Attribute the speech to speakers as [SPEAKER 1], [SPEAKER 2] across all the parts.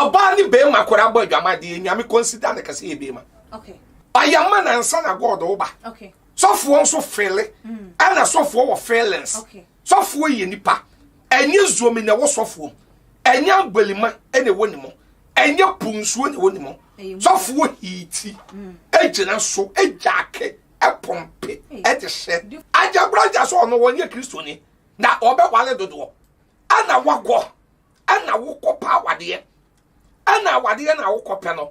[SPEAKER 1] oba ni be ma kwara ba adwama de nyame consider na kase be ma
[SPEAKER 2] okay
[SPEAKER 1] ayama na nsa na god oba
[SPEAKER 2] okay
[SPEAKER 1] sofo nso fele ana sofo wo feelings
[SPEAKER 2] okay
[SPEAKER 1] sofo ye nipa enye zuomi na wo sofo enye agbelima ene wonimo enye punsuo ne wonimo sofo hiti ejina so ejake epompe edehye Ajagurajah so no wonye Kristo ni na obe wale dodo ana wago ana wokopa awade ana awade na wokope no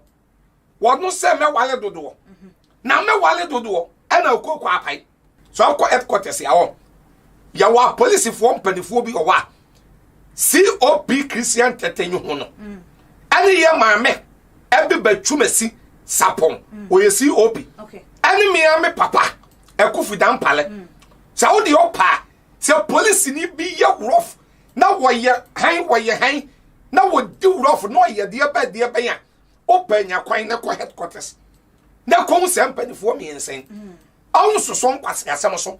[SPEAKER 1] wono se me wale dodo na me wale dodo ana okoko apai so akọ headquarters ya wa police fo mpanifo bi owa COP Christian tetenyu ho no ani ye maame ebe batwumasi sapon oye COP
[SPEAKER 2] okay
[SPEAKER 1] ani me ame papa ekufu dampale sa wo de opa se police ni bi ye rough na wo ye han na wo di rough no ye de ba ya opa nya kwan na ko headquarters na ko se mpanifo mi ensen awu so so nkwase asem so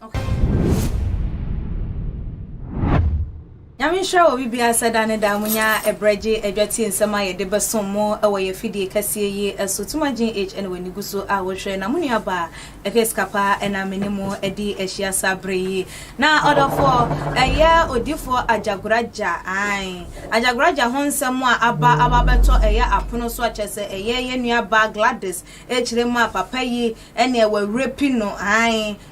[SPEAKER 2] Yamin sha obi bia sada ne da munya ebreje edwati nsema ye de besomo ewo ye fidie kase ye esotumagin HN wani guso a wo hwe na munua ba ekeskapa ena menimo edi ehia sabre na order for eye odifo Ajagurajah Ajagurajah ho nsemo a aba beto eye apono so achese eye ye nua ba Gladys echiremu papa yi ene ewa repino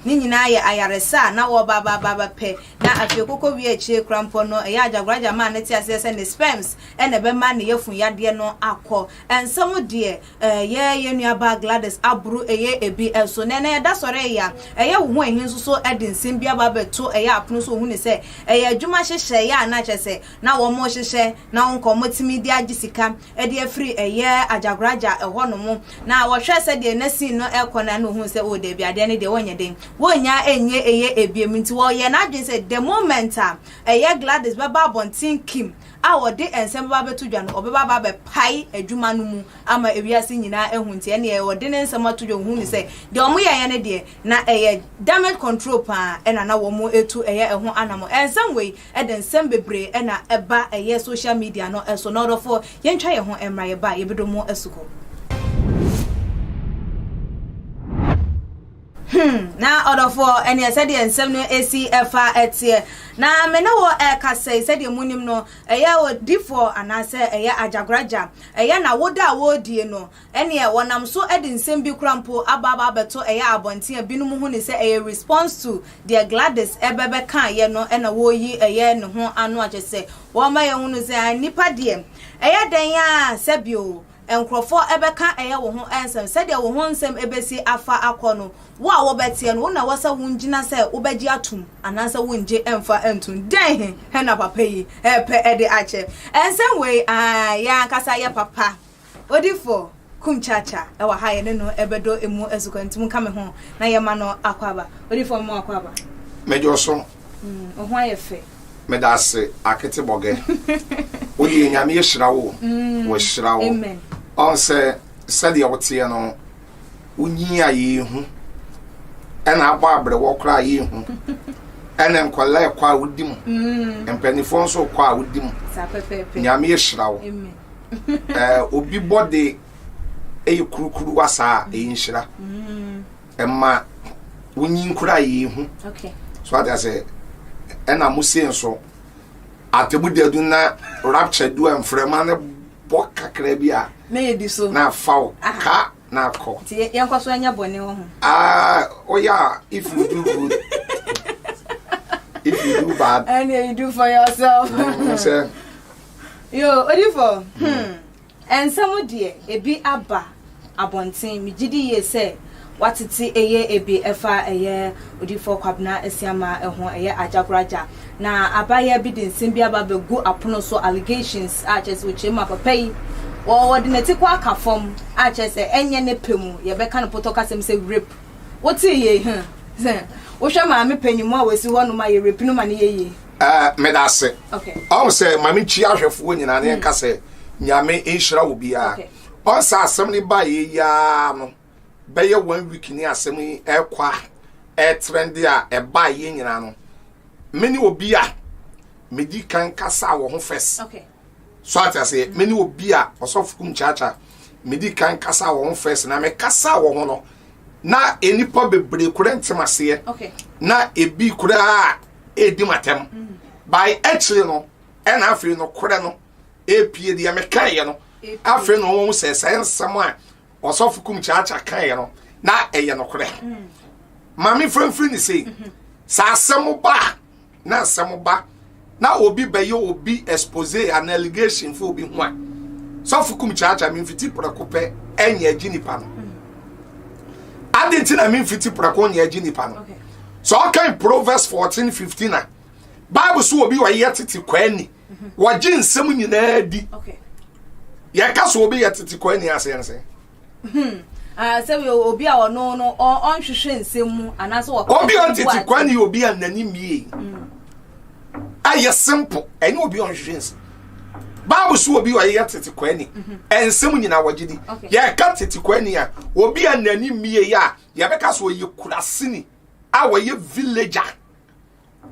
[SPEAKER 2] ni nyina ye ayaresa na wo ba pe na afekoko wi echie krampo no Ajagurajah man neti asese ne sperms ene be man ne yefun yade no akọ ensem de ye nua ba Gladys aburu eye ebi enso nene da sore ya eye wo ehin so edin sim bia ba beto eye apono so hu ne se eye adwuma hyehye ya na chese na wo mo hyehye na wonko motimi di agisika e de afiri eye Ajagurajah eho no mo na wo hwe se de na sin no ekona no hu se o de bia de ne de wonye den wonya enye eye ebiem nti wo ye na adwen se the moment eye Gladys baba bontin kim a wo de ensem baba beto dwa no obeba baba pai adwuma no mu ama ewiase nyina ehunti ene e wo de ne ensem atodwo hu ni se de omo ye ne de na eye damage control pa ena na wo mo etu eye eho anamo ensem we e de ensem bebre ena eba eye social media no eso no do for ye ntwa ye ho emra ye ba ye bedo mo esuko na order for any said the ensem no ACFA etie na me no kase said the munim no eye odifo anase eye Ajagurajah eye na woda wodie no ene e wonam so edinsem bi krampo ababa beto eye abonten binum hu ni se eye response to the Gladys ebebe kan ye no ena woyi eye ne ho anu agese wo ma ye hu no se nipa de eye den ya sebio enkrofo ebeka eye wo ho ensem said wo ho ensem ebesi afa akono wo a wo betie no na wasa wungina se wo beji atum anansa wunje emfa entun den he na papa yi pe ede ache ensem we ya kasa ye papa odifo kumchacha e wa ha ye no ebedo emu esukantum kame ho na ye ma no akwaba odifo mo akwaba
[SPEAKER 1] mejo so
[SPEAKER 2] o ho aye fe
[SPEAKER 1] medase akete boge odi nyame ye hirawo wo hirawo
[SPEAKER 2] amen
[SPEAKER 1] on se de wotie no unyi aye hu ena agba abre wo kra aye hu ena nkola kwa wodim empanifo nso kwa wodim
[SPEAKER 2] sa pepepe
[SPEAKER 1] nyame ye hirawo
[SPEAKER 2] amen
[SPEAKER 1] obi body e kurukuru wasa e nhira emma unyi nkura aye hu
[SPEAKER 2] okay
[SPEAKER 1] so that say ena musie nso atebudedu na Rαpєd du emfrema ne bo kakra bi a
[SPEAKER 2] na yedi so
[SPEAKER 1] na faw ka na ko
[SPEAKER 2] ti yenkoso anya bone wo ho
[SPEAKER 1] oh yeah, if you do good if you do bad
[SPEAKER 2] and you do for yourself
[SPEAKER 1] say
[SPEAKER 2] yo odifo and some de ebi aba abonten mi gidi ye say watiti eye ebi efa eye odifo kwabna esiama eho eye Ajagurajah na abaya bi din sim bia ba begu apono so allegations achese ochema papa yi wo de neti kwa akafom achese enye ne pemu ye beka no poto kasem se rape woti ye wo hwa ma me panyimu a wesi ho no ma ye rape no ma ne ye
[SPEAKER 1] medase
[SPEAKER 2] okay
[SPEAKER 1] on say mami chi ahwefo nyina ne nka se nyame enhira wo bia on sa asem ne ba ye ya no beye 1 week ni asem ekwa trend a e ba ye nyina no many obia medi kan kasa wo ho first
[SPEAKER 2] okay
[SPEAKER 1] so ati ase me ni obi a osofukum chacha medi kan kasa wo first na me kasa wo ho no na enipa bebre kura ntemase
[SPEAKER 2] okay
[SPEAKER 1] na ebi kura edi matem by actually no and afre no kura no epie dia me kan ye no afre no wo se nsam a osofukum chacha kan ye no na eye no kura mami frɛmfrɛ ni sei sa asɛm ba na asɛm ba na obi bɛyɛ obi expose an allegation for obi ho a sofukum chacha me mfiti prako pɛ ɛnyɛ aginipa no adenti na me mfiti prako nyɛ aginipa no so okay Proverbs 14:15 na Bible so obi wa yɛ tete kwani wɔgye nsɛm nyinaa di
[SPEAKER 2] okay
[SPEAKER 1] yɛ ka so obi yɛ tete kwani asɛnse
[SPEAKER 2] say we obi a ono no on hwehwe nsɛm anaso wo
[SPEAKER 1] obi on tete kwani obi anani mie aye simple eni obi on hwehwe nsɛm Bible so obi wa yɛ tete kwani ensɛm nyina wɔgye di yɛ ka tete kwani a obi anani mie ya yɛ bɛka so yɛ kurasini a wɔyɛ villager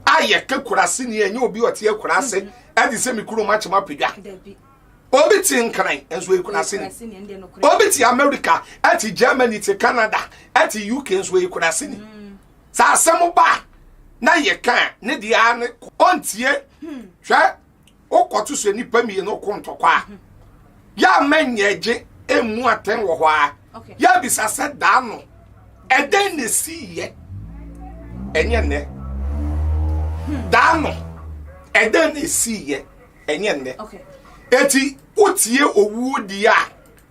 [SPEAKER 1] aye ka kurasini enye obi ote kurase adi sɛ mikuro machema pedwa obi ti nkran enso ekunase ni obi ti America ati Germany ti Canada ati UK enso ekunase ni sa asem ba na ye kan ne dia ne ontie hwe okoto so nipa mi no kontokwa ya manyeje emu aten wo ho a ya bisa se da no eden ne siye enye ne da no eden ne siye enye ne eti utie owu dia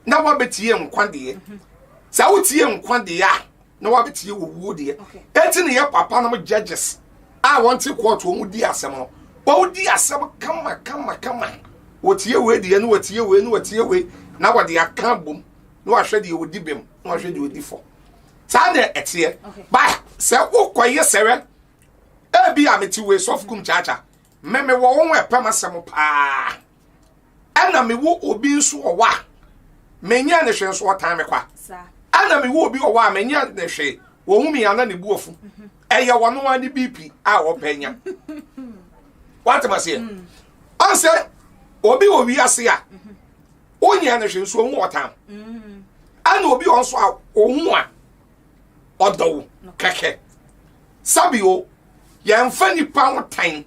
[SPEAKER 1] na wabetie nkwade sa utie nkwade a na wabetie owu dia eti ne ye papa no judges a wanti court wo di asem no wo di asem kama wotie we dia no wotie we na wade aka bom na wahwe de odi bem na wahwe de odi fo sa na etie ba se ukoye sewe ebi ameti we sofukum chacha meme wo won epem asem pa ana me wo obi nso owa menya ne hwe nso otan me kwa ana me wo obi owa menya ne hwe wo hu mi ana ne buofu eye wono ani BP a wo penya what am I saying anse obi owi ase a onya ne hwe nso hu otan ana obi onso a ohu a odo keke sabio ye mfa nipa wotan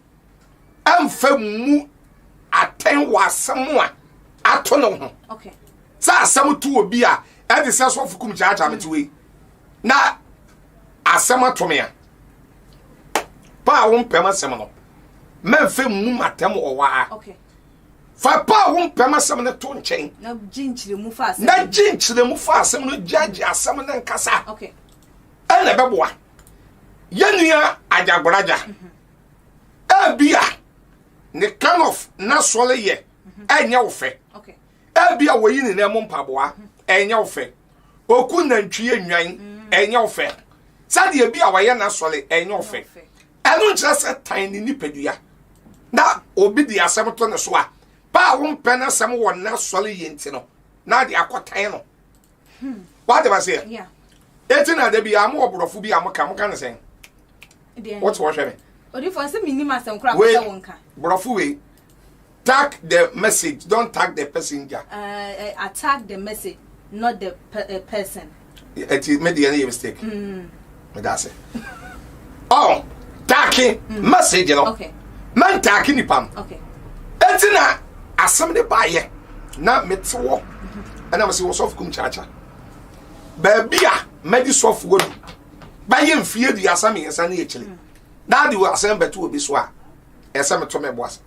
[SPEAKER 1] amfa mu aten wasem a ato no ho
[SPEAKER 2] okay
[SPEAKER 1] sa asem tu obi a e de se so fukum chacha metiwe na asem atome a pa won pema asem no memfe mu matem owa
[SPEAKER 2] okay
[SPEAKER 1] fa pa won pema asem ne to nchen
[SPEAKER 2] na ginchire mu fa asem
[SPEAKER 1] no judge asem ne nkasa
[SPEAKER 2] okay
[SPEAKER 1] ele beboa yenua Ajagurajah ebia ne kind of na sole ye enya wo fe
[SPEAKER 2] okay
[SPEAKER 1] ebia wo yi ne na mo mpaboa enya wo fe oku nantwie nwan enya wo fe sade ebia wo ye na sole enya wo fe enu nkyere se tan ni nipadua na obi di asem to ne so a pa wo mpe na asem wo na sole ye nti no na de akotan no what do I say
[SPEAKER 2] yeah
[SPEAKER 1] etina de bia mo obrofo bi amoka ne sen what was hwe
[SPEAKER 2] odi for say minima asem kura kwa wonka
[SPEAKER 1] brofu we tag the message, don't tag the passenger.
[SPEAKER 2] Attack the message, not the person.
[SPEAKER 1] It made any mistake. That's it. Oh, tagging message, you know.
[SPEAKER 2] Okay.
[SPEAKER 1] Man tagging the pam.
[SPEAKER 2] Okay.
[SPEAKER 1] Etina assembly buyer. Na metwo. And I was of kum chacha. Babia medi soft wood. Buy fear the assembly and sunny actually. Now the assembly to be swa. Assembly to me was.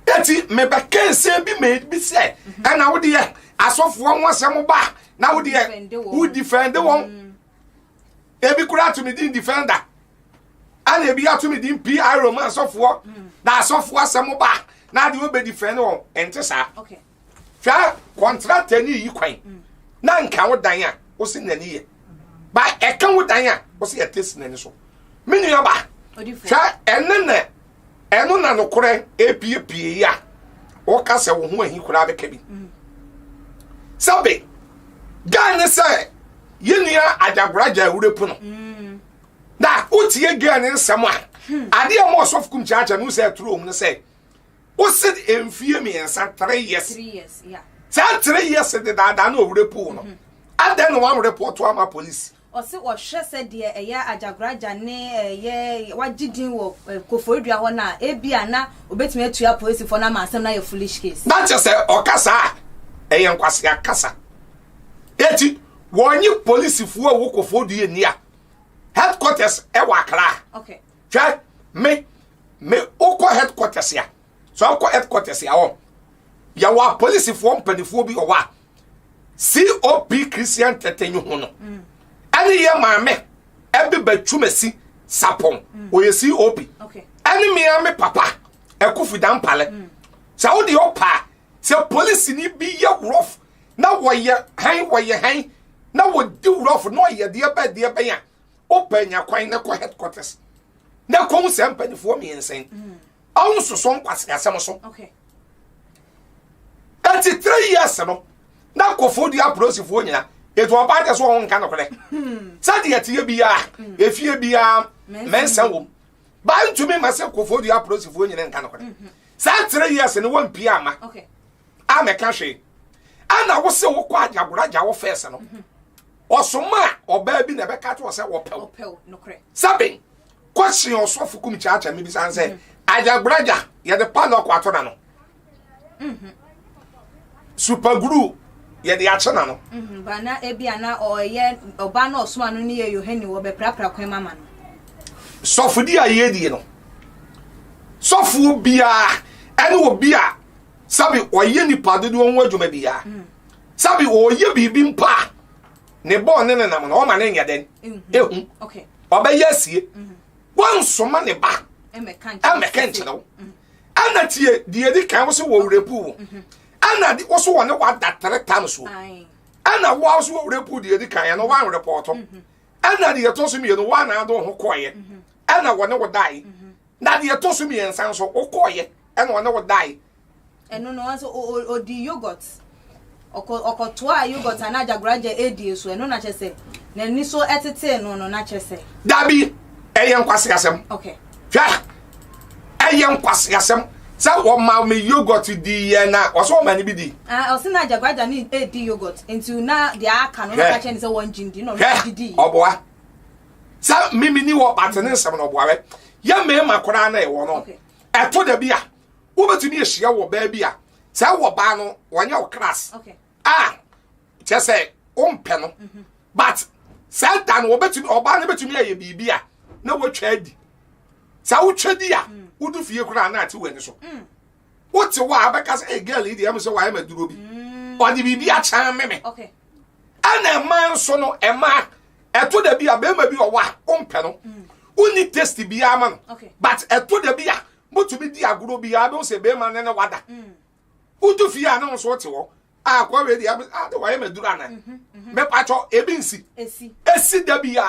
[SPEAKER 1] Eti me ba kense bi me bi say and na wo de asofo won asem ba na wo de who defend won e bi kura to me din defender and e bi ato me din PI Roman asofo na asofo asem ba na de wo be defend won ente sa
[SPEAKER 2] okay
[SPEAKER 1] fa contract ni yi kwan na nka wo dan a wo si nani ye ba e kan wo dan a wo si etesi nani so me nua ba fa enene eno na no kore epie ya o ka se wo ho ahi kura beka bi sabe gan se yenua Ajagurajah wurepu no na utie gan nsem a ade mo sof kum chacha no se tro mu se o said enfie me ensa 3 years
[SPEAKER 2] 3 years yeah
[SPEAKER 1] say 3 years de da no repo no and then one report to ama police
[SPEAKER 2] o se o hwe se de eya Ajagurajah ne ye wagidin wo Koforidua ho na ebia na obetimi atua police for na masem na ye foolish case
[SPEAKER 1] that just say okasa eyen kwase akasa eti wonyi police fu wo Koforidua ni a headquarters e wa Accra
[SPEAKER 2] okay
[SPEAKER 1] try me oko headquarters ya so oko headquarters ya o ya wa police fu mpanifo bi o wa COP Christian Tetenyu ho no ani ye maame ebe batwumasi sapon o ye COP
[SPEAKER 2] okay
[SPEAKER 1] ani me ame papa ekufidan pale sa wo de opa se police ni bi ye rough na wo ye han na wo di rough no ye de ba ya opa nya kwan na ko headquarters na ko se mpanifo mi ensen on so nkwase asem so
[SPEAKER 2] okay
[SPEAKER 1] 3 years no na Koforidua prosifo nyina eto oba so won kan nokore sade yete bia efie bia mensan wo ba ntumi ma se Koforidua prosifo nyina kan nokore sa 3 years ne won pia ama
[SPEAKER 2] okay
[SPEAKER 1] ameka hwe ana wo se wo kwa Ajagurajah wo first no osoma oba bi na be ka to se wo pew
[SPEAKER 2] nokore
[SPEAKER 1] sabe question osofo kum chacha mi bi san se Ajagurajah ye de pa no kwa to na no super glue ye de achena no
[SPEAKER 2] bana ebia na oye oba na osoma no ne ye Yohani wo be prapra kwan mama no
[SPEAKER 1] sofudi aye die no sofu bia ene wo bia sabi oye ni pade do won adwuma bia sabi oye bibi mpa ne bo ne ne nam no o ma ne nya den ehu
[SPEAKER 2] okay
[SPEAKER 1] obaye asie won soma ne ba
[SPEAKER 2] emekan
[SPEAKER 1] chino ana tie die di kan wo se wo repu ana di wo so won ne wa da 3 times so ana wo so wo repu die di kan ya no wan report ana di to so mi no wa na do ho koye ana wo ne wo dai na di to so mi ensan so wo koye ana wo ne wo dai
[SPEAKER 2] eno no so o di yogurt okotoa yogurt na Ajagurajah edi so eno na chese na ni so etete no na chese
[SPEAKER 1] dabi eyen kwase asem
[SPEAKER 2] okay
[SPEAKER 1] hwa eyen kwase asem sa wo ma me yogurt di ye na wo so ma ni bi di
[SPEAKER 2] o se na Ajagurajah ni edi yogurt into na dia aka no na chese won jindi no di
[SPEAKER 1] oboa sa mimi ni wo patene nsem no oboa we ya me makora na e wo no eto da bia wo betumi ehia wo ba bia sa wo ba no wonya wo class
[SPEAKER 2] okay
[SPEAKER 1] chese umpe no but sa dan wo betumi oba na betumi aye bibia na wo twadi sa wo twadi a wo du fie kura na ati wani so wo ti wa abeka say girl idi am say wa ma duro bi o di bibia chan meme
[SPEAKER 2] okay
[SPEAKER 1] ana man so no ema eto da bia be ma bi o wa umpe no uni test bia ama no but eto da bia motumi di aguro bia be o se be ma ne wada wo du fie a na so ti wo kwa we di de wa ma duro ana me pacho ebinsi esi da bia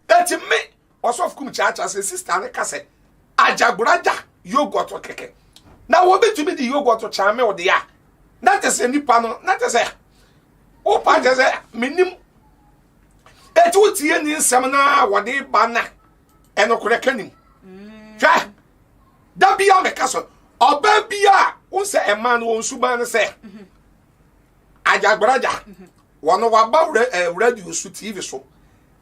[SPEAKER 1] eti me osof kum chacha se sister ne kase Ajagurajah yogurt keke na wo betumi di yogurt cha me ode ya that is any pano that is o pa je se minim eti wo tie ni nsem na wode ba na enokore kanim hwa da bia me kaso oba bia wo se e man wo nsuban se Ajagurajah wono wa ba radio su TV so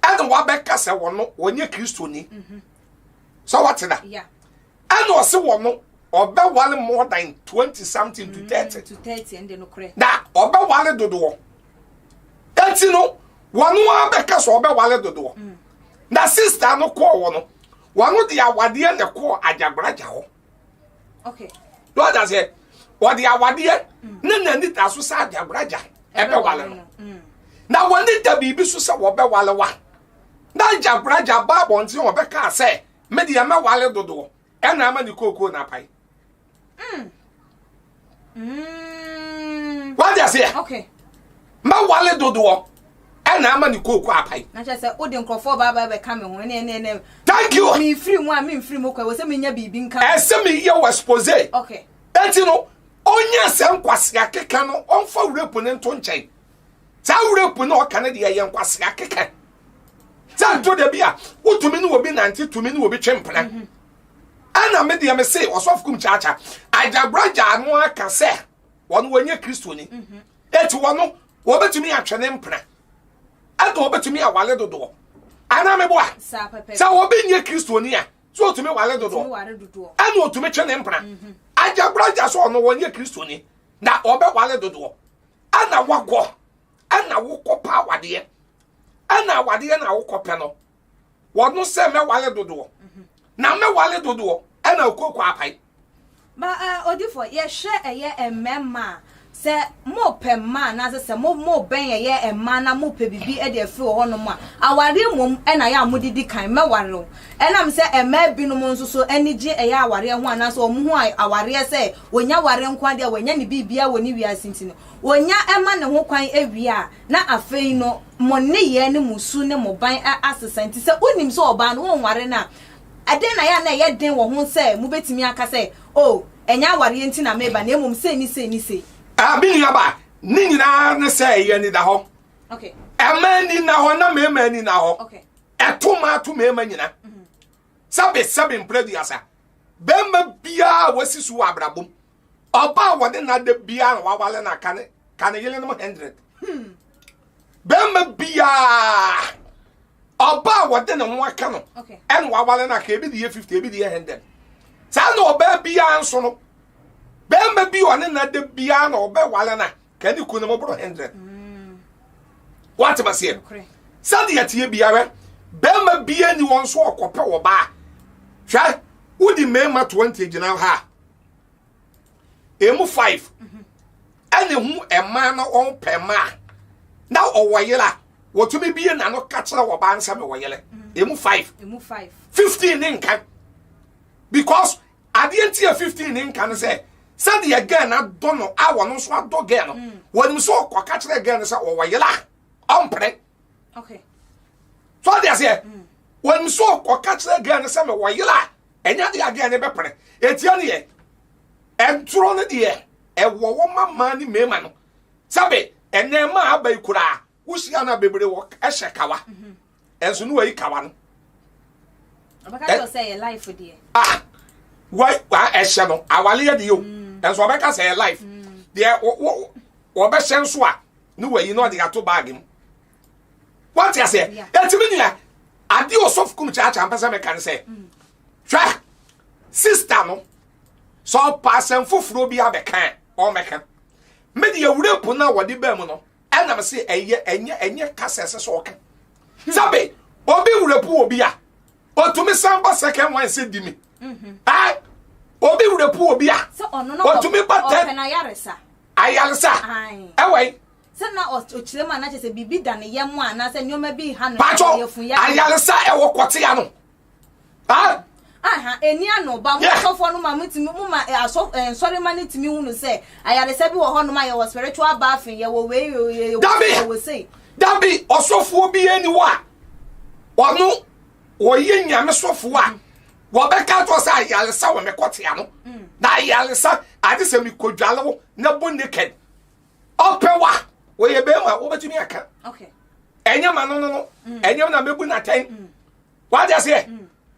[SPEAKER 1] and wa be kase wono wonye kristoni so what na
[SPEAKER 2] yeah
[SPEAKER 1] and o se wono oba wale more than 20 something to 30
[SPEAKER 2] and no kre
[SPEAKER 1] da oba wale dodo enti no wono wa be kase oba wale dodo na sister no ko wono de awade ne ko Ajagurajah ho
[SPEAKER 2] okay
[SPEAKER 1] what does it what the awade na ni ta so sa Ajagurajah ebe wale no na woni da bibi so sa wo be wale wa na Ajagurajah ba bonti wo be ka say media me wale dodo e na ama ni koko na pai what does it
[SPEAKER 2] okay
[SPEAKER 1] ma wale dodo e na ama ni koko apai
[SPEAKER 2] na che say o de nkrofo ba be ka me ho ne
[SPEAKER 1] thank you
[SPEAKER 2] me free mu a me free mu kwa wo se me nya bibi nka
[SPEAKER 1] e se me ye was expose
[SPEAKER 2] okay
[SPEAKER 1] enti no onya se nkwase akeka no onfa wurepu ne nto nchen za wurepu na oka ne de ye nkwase akeka za to de bia utumi ni obi nanti tumi ni obi twempena ana me de me say osof kum chacha Ajagurajah no aka se won wonye Kristo ni eti wono wo betumi atwene mpra ado wo betumi awale dodo ana me boa sa wo benye Kristo ni a so otumi wale dodo ana otumi twene mpra Ajagurajah so no wonye Kristo ni na obe wale dodo ana wago ana wokopa awade ana awade na wokope no wono se me wale dodo na me wale dodo ana okoko apai
[SPEAKER 2] ba odifo ye hwe eye emema se mo pe ma na se mo ben ye emma na mo pe bibi e de afi ho no ma aware mom e na ya amodidi kan me ware enam se emma binu mo nso so anije eye aware ho ana so omo ho aware se wonya ware nkwa de wonya ne bibia woni wiase ntino wonya emma ne ho kwan ewia na afei no mo ne ye ne musu ne mo ban asesante se onim so oba no won ware na ade na ya na ye den wo ho se mu betimi aka se oh enya ware enti na meba na emom se ni se
[SPEAKER 1] bini aba ni nyina ne se ye ni da ho
[SPEAKER 2] okay
[SPEAKER 1] emani na ho na mema ni na ho
[SPEAKER 2] okay
[SPEAKER 1] etoma to mema nyina sabe mpredi asa bemma bia wasisu abrabom oba wode na de bia na wawale na kane yele no 100 bemma bia oba wode na nwaka no
[SPEAKER 2] okay
[SPEAKER 1] en wawale na ka ebi de 50 ebi de 100 sa na oba bia nso no bemba bi one na de bia na obe wale na ka ni ku no mo 100 what am I saying sa de yatie bia we bemba bia ni won so okope wo ba hwa udi mema 20 gina ha emu 5 ene hu ema na on pema na owoyela wotumi bia na no ka kire wo ba nsa me woyele emu 5 15 ni nkan because adienti 15 ni nkan say sadi again na dono awo no so ado again no wonim so kwa ka kire again say wo woyela ompre
[SPEAKER 2] okay
[SPEAKER 1] so they say wonim so kwa ka kire again say me woyela enya de again be pre etia ne ye entro ne de e wo mama ni mema no sabe enema abai kura wusia na bebre wo ehye kawa enso no yi kawa no
[SPEAKER 2] abaka to say life de
[SPEAKER 1] why ehye no awale de yo enso abaka say life de wo be hye nso a no wayi no de gato bag mu what you say etimi ni ade osof kum cha mpesa me kan say hwa sister no so passen foforo bi abekan o mekan me de awure po na wode ba mu no enam se enye kasese so oka sabe obi wure po obi a otumi samba second one se di mi obi wure po obi a otumi bata
[SPEAKER 2] na yaresa
[SPEAKER 1] ewai
[SPEAKER 2] se na ochire ma na chese bibi da ne yemu ana se nyoma bi ha no
[SPEAKER 1] yefu ya ayaresa ewo kote ya no
[SPEAKER 2] eni ano ba mo sofo no ma mutimi mu ma aso sorry ma ne timi hunu se ayaresa bi wo ho no ma ye wo spiritual bathing ye wo we wo say
[SPEAKER 1] dabi osofo bi eni wa onu wo ye nyame sofo a wo be ka to say ayaresa wo me kote ya no na ayaresa ade se mi kodwale na bo naked opewa wo ye be ma wo betimi aka
[SPEAKER 2] okay
[SPEAKER 1] enya ma no enya na mebu na ten what you say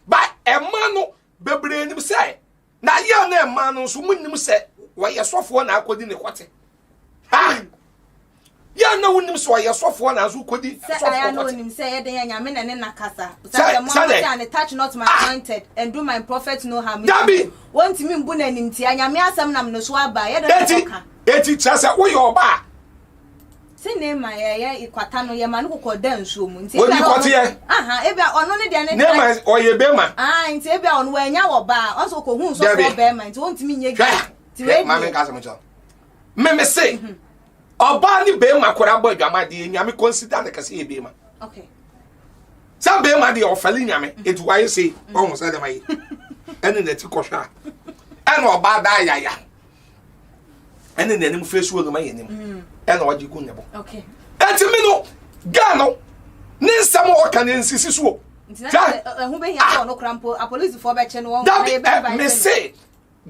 [SPEAKER 1] ba emano bebre nim say na ye na emano so munnim say wo ye sofo na akodi ne kwate ya na wonim so ye sofo na azu kodi
[SPEAKER 2] sofo ya na wonim say ye den nyame na ne nakasa say mo and touch not my anointed and do my prophet no harm
[SPEAKER 1] dabi
[SPEAKER 2] wonti mi mbu na nim ti nyame asem nam no so aba ye den toka
[SPEAKER 1] eti chase wo ye oba
[SPEAKER 2] se ne ma ye ikwata no ye ma no kokoda nsuo mu nti
[SPEAKER 1] eba kwate ye
[SPEAKER 2] ebia ono ne de ne
[SPEAKER 1] ma oye be ma
[SPEAKER 2] nti ebia ono wanya wo ba onso ko hu so for be ma nti wonti mi nye
[SPEAKER 1] ti we ma me kasa mo cha me say oba ni be ma kwara bo adwama de nyame consider ne kase ye be ma
[SPEAKER 2] okay
[SPEAKER 1] sa be ma de ofali nyame it why say on say dem ayi ene na ti kohwa ene oba da yaya ene na nim face wo no ma yenim ene oji ku nebo
[SPEAKER 2] okay
[SPEAKER 1] enti mi no ga no ni nsam o ka ne nsisi so
[SPEAKER 2] hu be hia no krampo a police for be che no
[SPEAKER 1] na be me say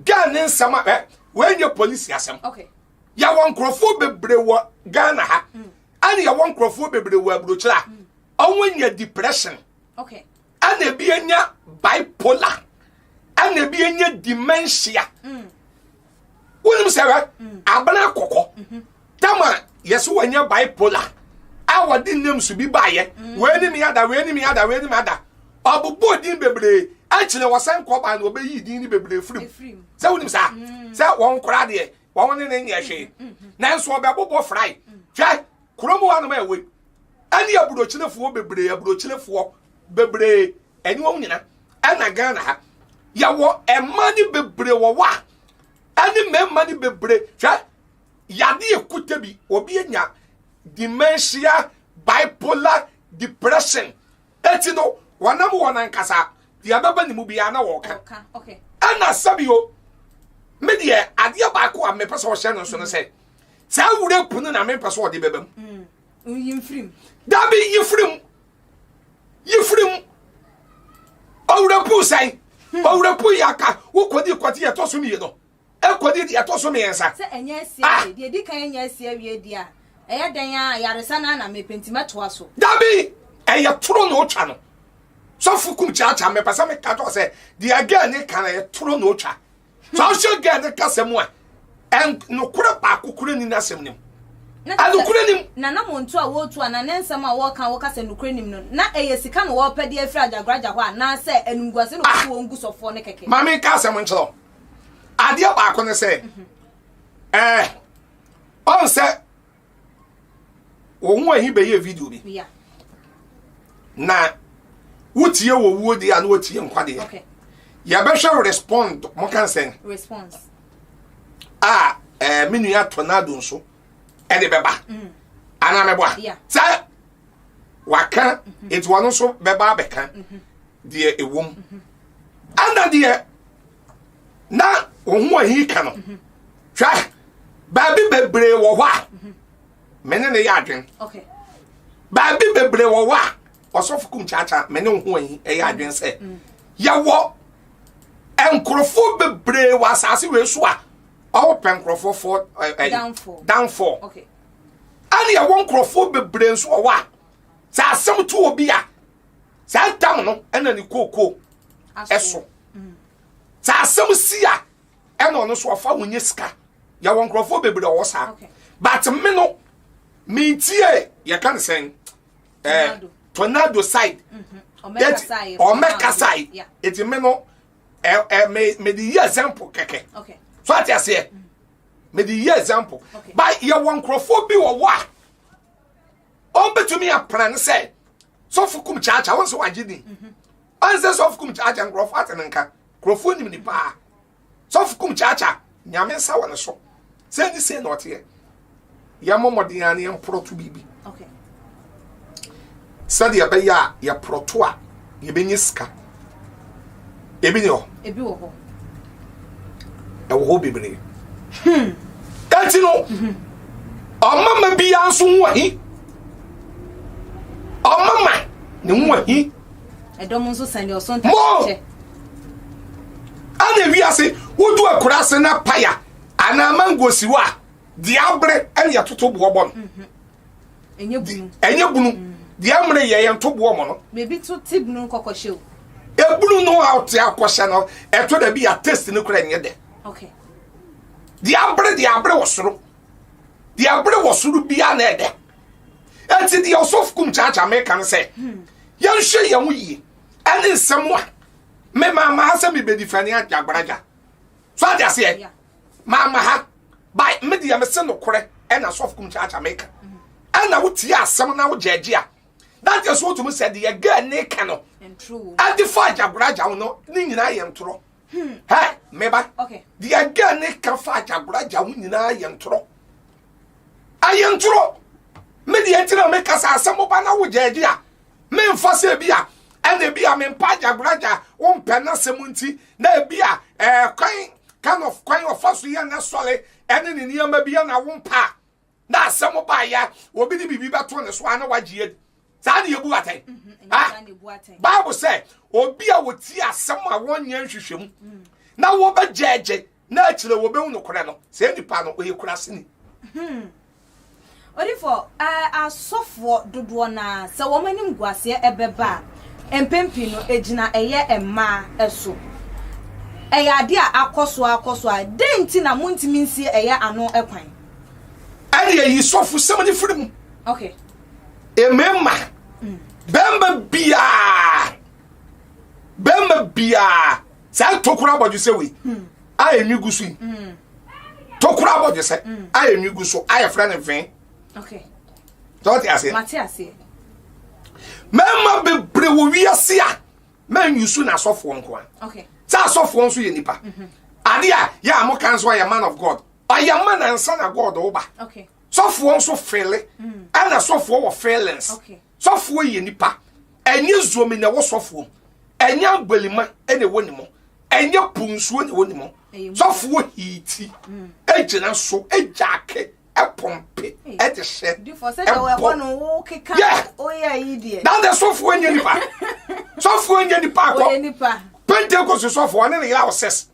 [SPEAKER 1] ga ne nsam when your police asem
[SPEAKER 2] okay
[SPEAKER 1] ya won krofo bebre wo Ghana ha ani ya won krofo bebre wo abrochira onwanya depression
[SPEAKER 2] okay
[SPEAKER 1] ana bi anya bipolar ana bi anya dementia wonim sewe abana kokko tama yeso wanya bipolar awo di nem su bi baye we ni mi ada obubo din bebre achile wasan ko ba no be yi din ni bebre frim se wonim sa se won kora de won ne ne hwe nanso obebobo fry hwe kromo wa no ma we ani aburochilefuo bebre eni won nyina ana Ghana ha yawo emani bebre wo wa ani memani bebre hwe yade ekuta bi obi enya dementia bipolar depression etino wanam wonan kasa dia baba ni mu bia na wo ka
[SPEAKER 2] okay
[SPEAKER 1] ana sabio me de ade ba ko a me pese wo hye no so no se sa wure punu na me pese wo de bebam
[SPEAKER 2] yimfrim
[SPEAKER 1] dabi yifrim owure pu sai owure pu yaka wo kodi ya to so mi no e kodi ya to so mi ensa
[SPEAKER 2] se enya asia de di kan enya asia wie dia eya dan ya yaresa na me pentima to aso
[SPEAKER 1] dabi eya turo no twa no so fukum cha me pesa me ka to se the again ne kan eya turo no twa so so again ne kasemu a en no kura pa kokura ni na sem nim
[SPEAKER 2] na monto a wotu ana nensem a wo kan wo kase nukure nim no na eyesika no wo pede afri Ajagurajah ho na se enunguase no ko ngusofo ne keke
[SPEAKER 1] mami ka asem nchelo ade ba ko ne se on se wo hu ahi be ye video bi
[SPEAKER 2] ya
[SPEAKER 1] na wotie wo wo di ana wotie nkwade
[SPEAKER 2] okay
[SPEAKER 1] ya be hwe respond mo kan se
[SPEAKER 2] response
[SPEAKER 1] menu ya tornado nso ede beba ana meboa sa waka it wonu so beba beka de ewom anda de na ohun ahi ka no hwa babi bebre wo hwa mene ne ya adwen
[SPEAKER 2] okay
[SPEAKER 1] babi bebre wo hwa osofukum chacha mene ohun ahi e ya adwen se yawo enkrofo bebre wa asase we so a all penkrofo for downfall
[SPEAKER 2] okay
[SPEAKER 1] ani ya won krofo bebre nso o wa sa asem to obi a sa tam no ena ni koko eso sa asem si a ena no so afa wonye sika ya won krofo bebre o sa but me no me tie ya kan sen tornado side omeka side it me no me the example keke
[SPEAKER 2] okay
[SPEAKER 1] so at ya say me the example by your one crofo bi wo wa on betumi a plan say so fukum chacha won so agidi on say so fukum chacha crofo atenanka crofo nim ni pa so fukum chacha nyame sa wona so say ni say not here ya momodin an yem proto bibi
[SPEAKER 2] okay
[SPEAKER 1] sadia be ya proto a ye benyiska ebi ni ho ewo ho bibiri ati no omama bi anso ho ahi omama ne ho ahi
[SPEAKER 2] edom nso sande osonta che
[SPEAKER 1] ana wi ase wodu akura ase na paya ana mango siwa diabre ene ya toto bo obon enye bunu diamre ye ye to bo omo no
[SPEAKER 2] bebi to tibnu kokoshew
[SPEAKER 1] ebunu no out akosha no eto da bi ya test no kura nye de
[SPEAKER 2] okay
[SPEAKER 1] diabre wasuru bia na ede enti di osof kum chacha me kan se yan hwe yan yi ene nsɛm me mama ha me be difani Ajagurajah so ade ase mama ha by me de me se no kore ena sof kum chacha me kan ana wuti asɛm na wo jeje a that is what you said the girl ne kan no
[SPEAKER 2] and true
[SPEAKER 1] ade fa Ajagurajah no ni nyina ye ntoro hey meba
[SPEAKER 2] okay
[SPEAKER 1] the girl ne kan fa Ajagurajah wo nyina ye ntoro ayentoro me de entira me kasa asɛm ba na wo jeje a me mfa se bi a ene bi a me mpa Ajagurajah wo mpa na semunti na bi a kind of aso ye na sole ene ne niam bi na wo mpa na asɛm ba ya obi ni bibi ba to ne so ana wagye sa na yebu atai Bible say obi a woti asɛm a wonya nhwehwem na wo ba jeje na akire wo be hu no kore no se nipa no oye kura sini
[SPEAKER 2] Odifo asofo dodo na se wo manim guase ebeba empempi no ejina eye emma eso eya de akoso a denti na muntimi nsi eya ano ekwan
[SPEAKER 1] ade yi sofu semani freedom
[SPEAKER 2] okay
[SPEAKER 1] emema bemba bia sa tokura abodu se we aye nwigu so tokura abodu se aye nwigu so aye fra ne ven
[SPEAKER 2] okay
[SPEAKER 1] don't you say
[SPEAKER 2] Matiase
[SPEAKER 1] mema bebre wo wiase a man yusu na sofo nko a
[SPEAKER 2] okay
[SPEAKER 1] sa sofo nso ye nipa ade a ya mo kan so ya man of God aya man ansa na God wo ba
[SPEAKER 2] okay
[SPEAKER 1] sofo nso fele ana sofo wo feelings
[SPEAKER 2] okay
[SPEAKER 1] sofo ye nipa enye zomi na wo sofo enye agbelima ene woni mo enye punsuo ne woni mo sofo hiti ejina so ejake epompe edehye
[SPEAKER 2] do for say we want no keka oya idie
[SPEAKER 1] now the sofo enye nipa sofo enye nipa ko Pentecost sofo one ne ya ses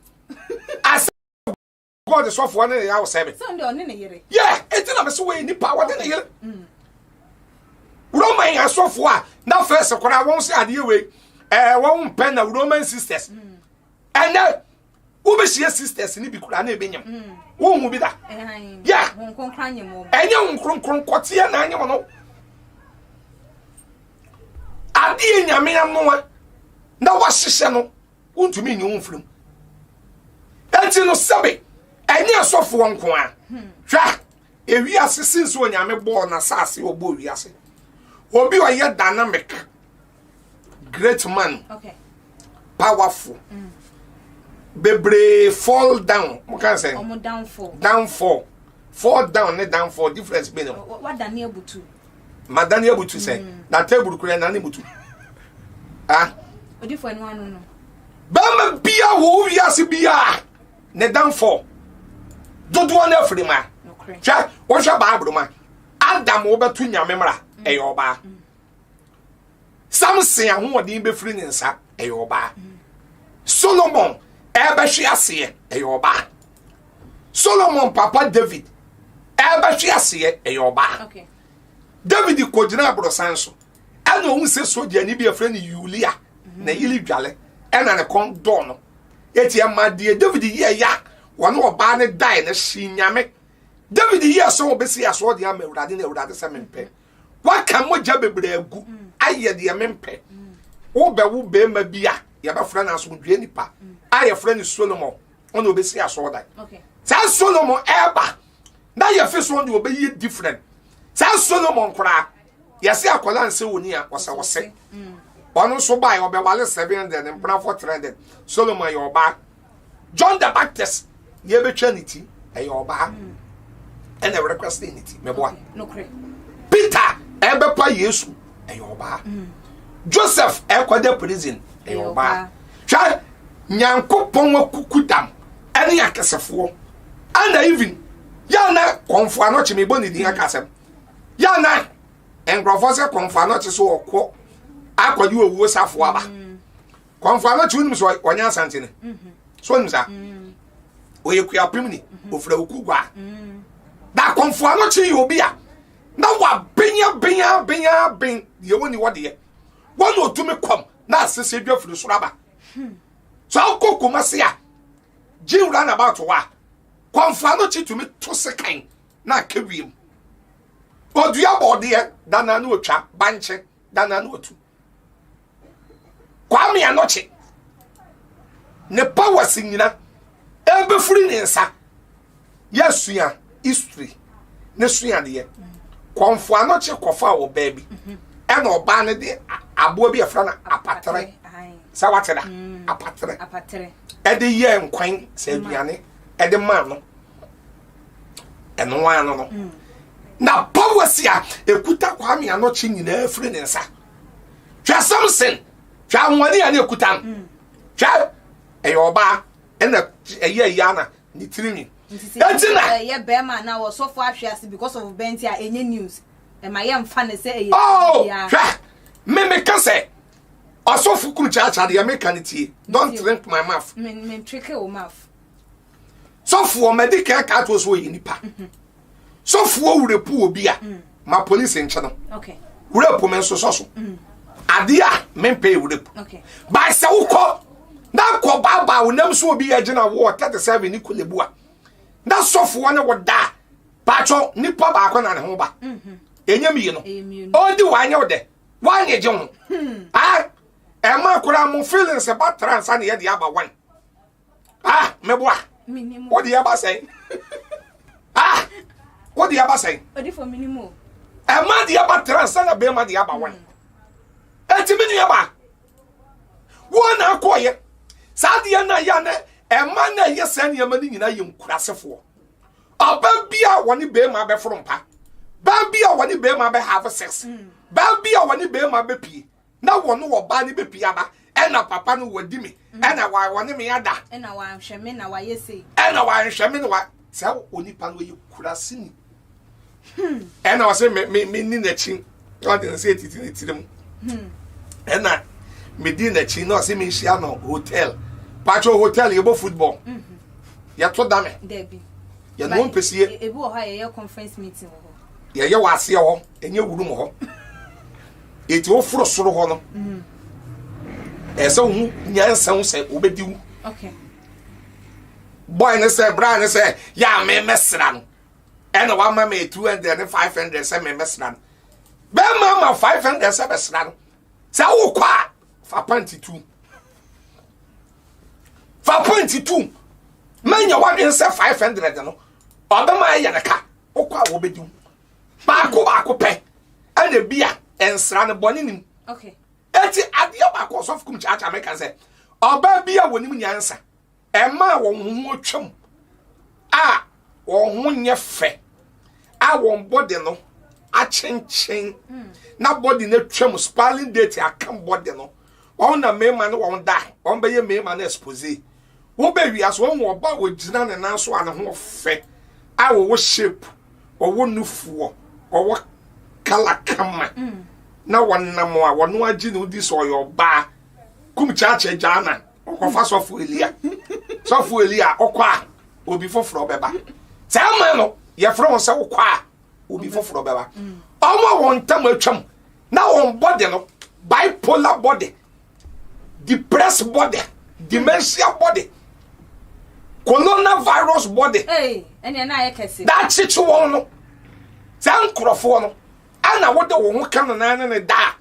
[SPEAKER 1] as God sofo one ne ya 7
[SPEAKER 2] so nde one ne yere
[SPEAKER 1] yeah eti na be so we nipa one ne yere Roman asofo a na first kwara won se ade we won pen na Roman sisters and wo be share sisters ni bi kura na ebenyam wo hu bi da yeah
[SPEAKER 2] won konkranye mo
[SPEAKER 1] enye won kronkron kote na anye mo no ade enyame amwa na wa hihye no wontumi nyi wonfrim enti no sabe enye asofo nko a hwa ewi asese so onyame bo na sase obo wi ase obi o ye dynamic great man
[SPEAKER 2] okay
[SPEAKER 1] powerful bebre fall down mo kan say fall down ne downfall difference be no
[SPEAKER 2] what Daniel butu
[SPEAKER 1] madani butu say na table kure na ne butu ah
[SPEAKER 2] odi fo enu anu no
[SPEAKER 1] ba bia wo wi ase bia ne downfall dodo na afrima twa wo hwa ba abroma adam wo betu nyame mra eyoba Samson ahoɔden be free ne nsa eyoba Solomon ebehwe ase eyoba Solomon papa David ebehwe ase eyoba
[SPEAKER 2] okay
[SPEAKER 1] David kojina abrosan so ana ohun se soja ni bi afre ni Yulia na yili dwale ena ne kon do no eti amade David ye ya wona oba ne dai na shinyame David ye so obesi aso de amawurade na awurade se mempe waka moja bebre agu aye de mempe wo be ma bia ya ba fra na so dwe nipa aye fra ni Solomon ona obesi aso dai
[SPEAKER 2] okay
[SPEAKER 1] sa Solomon eba na ye fe so de obeyi different sa Solomon kura yesi akola nse woni a wose ono so bai obewale 700 and plan for 300 Solomon ye oba John the Baptist ye betwanity ye oba and a request unity me boy
[SPEAKER 2] no kre
[SPEAKER 1] Peter ebepa Yesu ye oba Joseph ekwade prison ye oba twa nyankopon akukudam ene yakesefo ana even ya na konfo anoche me boni din akasem ya na engrofo se konfo anoche so okwo akwadi owo safo aba konfo anoche unim so onya santene so nim sa oye kuya primni ofra okugwa da konfo anoche yi obi a na wa benya ye woni wode ye won otumi kom na asese dwafuru so aba so akokoma se a jiwra na about wa konfo anoche tumi to sekan na kewiem odua bode dana na otwa banche dana na otu kwame anoche ne power sinyina ebe free ne nsa yesua history ne sua de konfo anoche kofa wo baby e na oba ne de abo bi afra na apatre sa wateda apatre e de ye nkwan sa aduane e de man no eno wan no na powersia ekuta kwame anoche nyina free ne nsa twa Samson twa nwani ya na ekuta twa eyoba ena eye yana ni tirimi
[SPEAKER 2] etina ye bema na wo so for ahwease because of benti a enye news e ma ye mfa ne se eye
[SPEAKER 1] ya me can say osofu kunu cha de mekanity don't drink my mouth
[SPEAKER 2] me trick your mouth
[SPEAKER 1] so for medical card was so nipa so for wurepu obi a ma police nche no
[SPEAKER 2] okay
[SPEAKER 1] wurepu men so ade a men pay wurepu
[SPEAKER 2] okay
[SPEAKER 1] by se wukọ na ko baba wonam so obi agina wo 37 ni kolebua na sofo wona woda pacho nipa ba akwa na ne ho ba enyam yi no odi wanye wode wanye je ho ema kura mo feelings about trans and ye aba one meboa what the aba say what the aba say
[SPEAKER 2] odi for minimum
[SPEAKER 1] ema the aba trans and be ma the aba one eti mini aba wona akoye sadia na ya na ema na ye san ye ma ni nyina ye nkurasefo oba bia woni be ma be frompa ba bia woni be ma be have sex ba bia woni be ma be pie na wono wo ba ni be pie aba ena papa no wadi me ena wa woni me ada
[SPEAKER 2] ena wa nhweme na wa yesi
[SPEAKER 1] ena wa nhweme na wa sa onipa no ye kurase ni ena wa se me ni na chi o de se titi ni tirim ena me di na chi no se me hia no hotel pacho hotel ye bo football ya to dame
[SPEAKER 2] debi
[SPEAKER 1] ya no pesie
[SPEAKER 2] ebi wo ha ye conference meeting wo
[SPEAKER 1] ya ye wa ase ho enye wuru mo ho eti wo furo soro ho no ese hu nyansa hu se obediwu
[SPEAKER 2] okay
[SPEAKER 1] boy ne say bra ne say ya me mesra no ena wa ma me 200 and 500 say me mesra no be ma 500 say mesra no say wo kwa fa panty 2 manya wa den say 500 no oba ma ya ne ka wo kwa wo bediwu ba ko pe ena bia ensra no boni nim
[SPEAKER 2] okay
[SPEAKER 1] eti adia ba ko so fukum cha make say oba bia wonim nyansa ema wo hu twam wo hu nye fe won body no a chenchen na body na twam spelling date akam body no won na mema no won da won be ye mema na expose wo be wi aso won wo ba wo gina ne na so an ho fe wo shape wo nufuo wo kala kama na wonnam a wono agi no di so yo ba kum chache jana okofa sofo elia okwa obi foforo beba sama no ye from se okwa obi foforo beba omo won tam atwam na won body no bipolar body depressed body dementia body coronavirus body
[SPEAKER 2] ene na ye kese
[SPEAKER 1] that chichi won no san krofo no ana wodo wo ho kan na ne da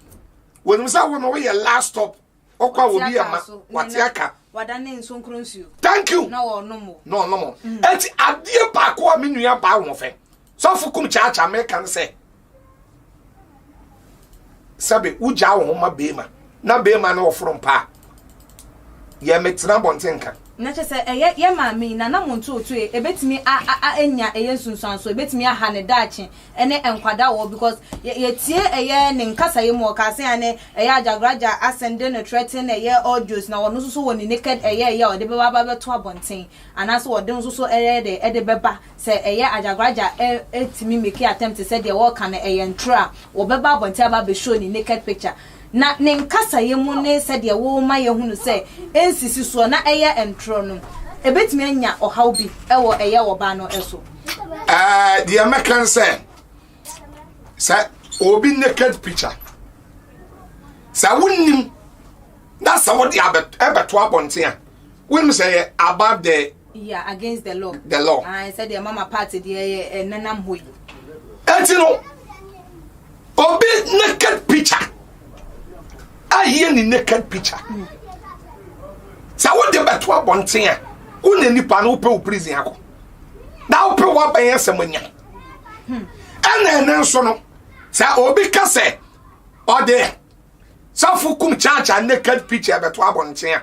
[SPEAKER 1] wonu sa wo no we last stop okwa wo bi ama watiaka
[SPEAKER 2] wadane nso nkronsuo
[SPEAKER 1] thank you
[SPEAKER 2] na wo no mo
[SPEAKER 1] enti adie pa ko menua ba wo fe so fukum cha me kan se sabe uja wo ma bema na bema na wo from pa ye metra bontenka
[SPEAKER 2] na che se ye ma mi na monto otu ebetimi enya eye nsunsuanso ebetimi aha ne daachi ene enkwada wo because ye tie eye ne nkasa ye mo ka se ane eye Ajagurajah asende ne threaten eye audios na wono so woni naked eye o de be ba beto abonten anaso wo de so eye de beba se eye Ajagurajah etimi make attempt se de wo ka na eye ntra wo beba abonten aba be show ni naked picture na ne nkasa ye mu ne se de wo ma ye hunu se ensisi so na eye entro no ebetimi anya ohaw bi ewo eye wo ba no eso
[SPEAKER 1] the American say obi naked picture sa wonnim na sa what ebeto abonten a wonnim say above the
[SPEAKER 2] against the law I said the mama party the nanam hoyi
[SPEAKER 1] etino obi naked picture aye ni naked picture sa what the beto abonten a wona nipa no pe prison akọ na wo pe wa ban yasamanya ene so no sa obi ka se ode sa fukum chacha naked picture beto abonten a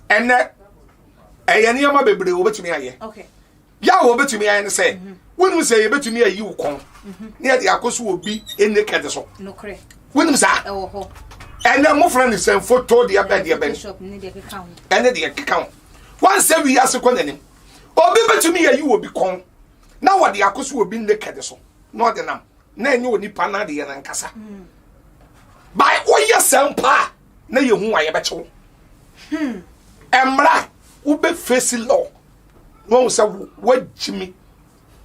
[SPEAKER 1] ene eyani ama bebre wo betumi aye
[SPEAKER 2] okay
[SPEAKER 1] ya wo betumi aye ne se wonu se ye betumi ayi wo kon ne de akoso obi naked so
[SPEAKER 2] no kre
[SPEAKER 1] wonu sa
[SPEAKER 2] ewo ho
[SPEAKER 1] ene mo friend se photo de abia de ben
[SPEAKER 2] shop ne de keka ho
[SPEAKER 1] ene de keka ho wan se wi ase ko nanim obi betumi ayi wo bi kon na wo de akoso obi naked so no de nam na enye oni pa na de ye nankasa by oye sempa na ye hu aye be chewo emra wo be face law no say wo jimi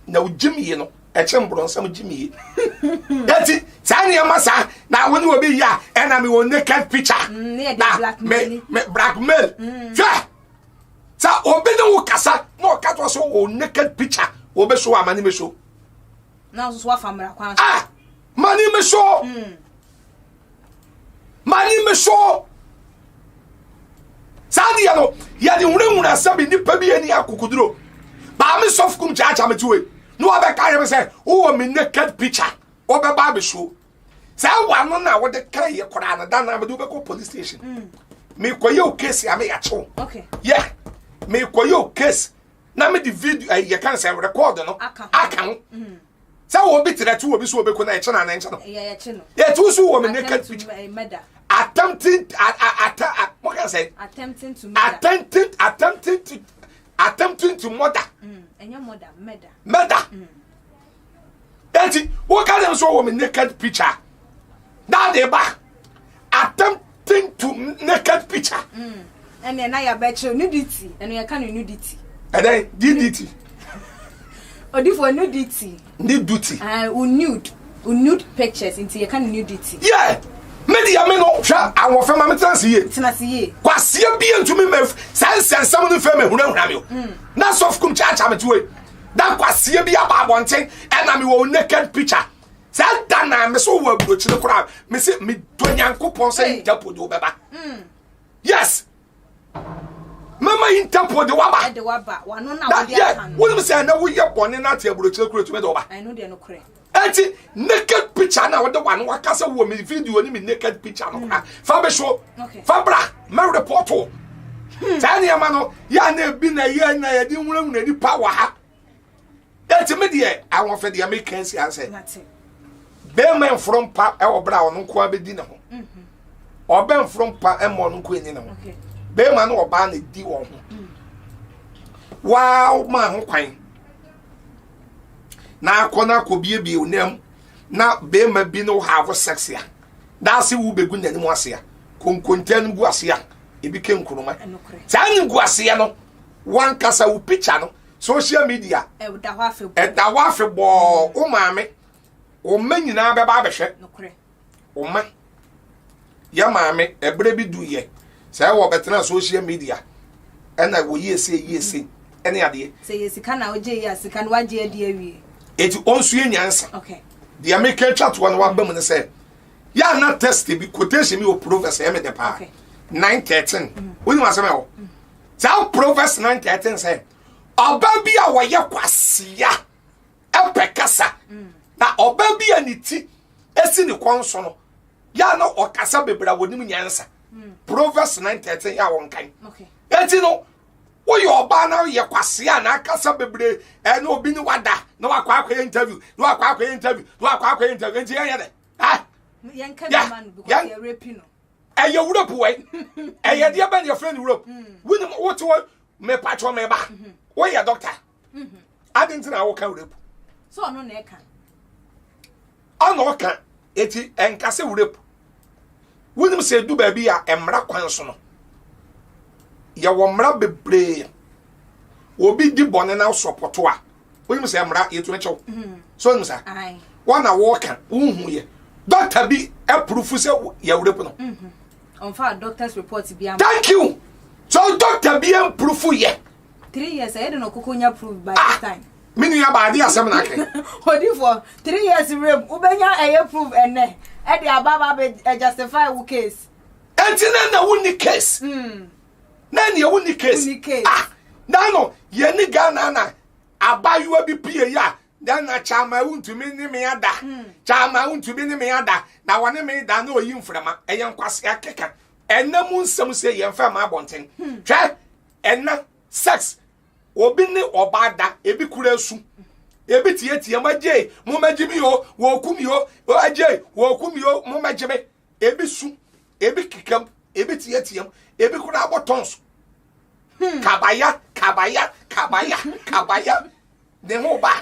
[SPEAKER 1] na wo jimi ye no chembro some Jimmy. That's it. Sanya Massa, now when will be ya, and I'm your naked picture. Blackmail. So, Obeno Cassa, no cat was so naked picture. Obeso, Manime show.
[SPEAKER 2] Now, swap from
[SPEAKER 1] Ah, Manime show. Manime show. Sandiano, ya the room as somebody nippy any akukudro. But I'm soft cum charge am to it. No other kind of say, oh, I'm in naked picture. Or the barber show. Say, one on now what the carry a corner done. I do go police station. Me quayo case, I may at home.
[SPEAKER 2] Okay.
[SPEAKER 1] Yeah. Me quayo case. Now me the video, you can't say record, no? I can't. So, we'll be to that 2 will be so because I channel and channel. Yeah, two women naked picture. Attempting, what can I say?
[SPEAKER 2] Attempting to
[SPEAKER 1] murder.
[SPEAKER 2] And your mother,
[SPEAKER 1] Murder. That's it. What kind of show woman naked picture? Now they back. Attempting to naked picture.
[SPEAKER 2] And then I bet you nudity. And we can't nudity.
[SPEAKER 1] And then nudity.
[SPEAKER 2] Or for nudity.
[SPEAKER 1] Nudity.
[SPEAKER 2] Nude pictures into your kind of nudity.
[SPEAKER 1] Yeah. Media men no sha awon fe ma metanse ye kwase bia ntumi mef sense some no fe me hunahuna me na soft kum cha me tuwe da kwase bia ba bonten and na me wo naked picture say da na me so wo abrochi ne kura me se me donyankopon say interpol de obeba yes mama interpol de waba
[SPEAKER 2] wano na wo dia kan
[SPEAKER 1] wo me say na wo ye bone na te abrochi ne kura tumi de oba
[SPEAKER 2] I know they no kure
[SPEAKER 1] Eti naked picture na wode wan wakasa wo me video ni me naked picture no fa be show fa bra me report o tani ama no ya na bi na ye na ye di nwura ni power ha eti me de awon fe de American si answer be man from pa e obra ono ko abedi ne ho oben from pa e mo no ko eni ne ho be man no oba na di wo ho wow ma ho kwan na akona ko biebie onem na be ma bi no have sex ya da se wo begu nani mo ase ya konkontan bu ase ya e bi ken kuruma tan gu ase ya no wan kasa wo picture no social media
[SPEAKER 2] e da ho
[SPEAKER 1] afe bo o maame o manyina be ba behwe o ma ya maame ebre bi duye say wo betena social media ena wo yese ene ade
[SPEAKER 2] say yesika na oje ya sika na waje ade awie
[SPEAKER 1] eti onsu enyansa
[SPEAKER 2] okay
[SPEAKER 1] the American chat one wa bam ne say ya na test bi quotation mi o Proverbs e me de pa 9:13 woni ma say me o say Proverbs 9:13 say oba bi a wo ye kwasia e pekasa na oba bi aniti esi ni kwanso no ya na okasa bebra wonim nyansa Proverbs 9:13 ya won kan
[SPEAKER 2] okay
[SPEAKER 1] eti no wo yo oba na ye kwasia na akasa bebre e na obi ni wada na wakwa interview na wakwa interview nti ya de ha
[SPEAKER 2] yen kan man because you rape no
[SPEAKER 1] e ye Europe we e ye de ban your friend Europe wini what me patcho me ba wo ye doctor adin na wo kan Europe
[SPEAKER 2] so no na e kan
[SPEAKER 1] ono kan eti enkase Europe wini se du ba bi a emra kwan so no ya wo mra bebre obi di bone na support a woni say mra yetu na chew so ni say ai wana walk unhu ye doctor bi approve say ya Europe no
[SPEAKER 2] on fa doctor's report bi am
[SPEAKER 1] thank you so doctor bi approve ye
[SPEAKER 2] 3 years I don't know kokonya prove by this time
[SPEAKER 1] mini ya ba di asem na ke
[SPEAKER 2] odi for 3 years rape ubenya e prove ene e di ababa be justify wo case
[SPEAKER 1] entina na woni case nani ya woni case no ye ni Ghana na abayuwa bi pie ya dan na chama untumi ni me ada chama untumi ni me ada na wone me da na oyi mframa eyen kwase akeka enam nsem se ye mfa ma abonten hwe enna sex obi ni obada ebi kura asu ebi tie maje mo magimi yo wo kumi yo aje wo kumi yo mo magime ebi su ebi kikam ebi tie ebi kura abotons kabaya de ho ba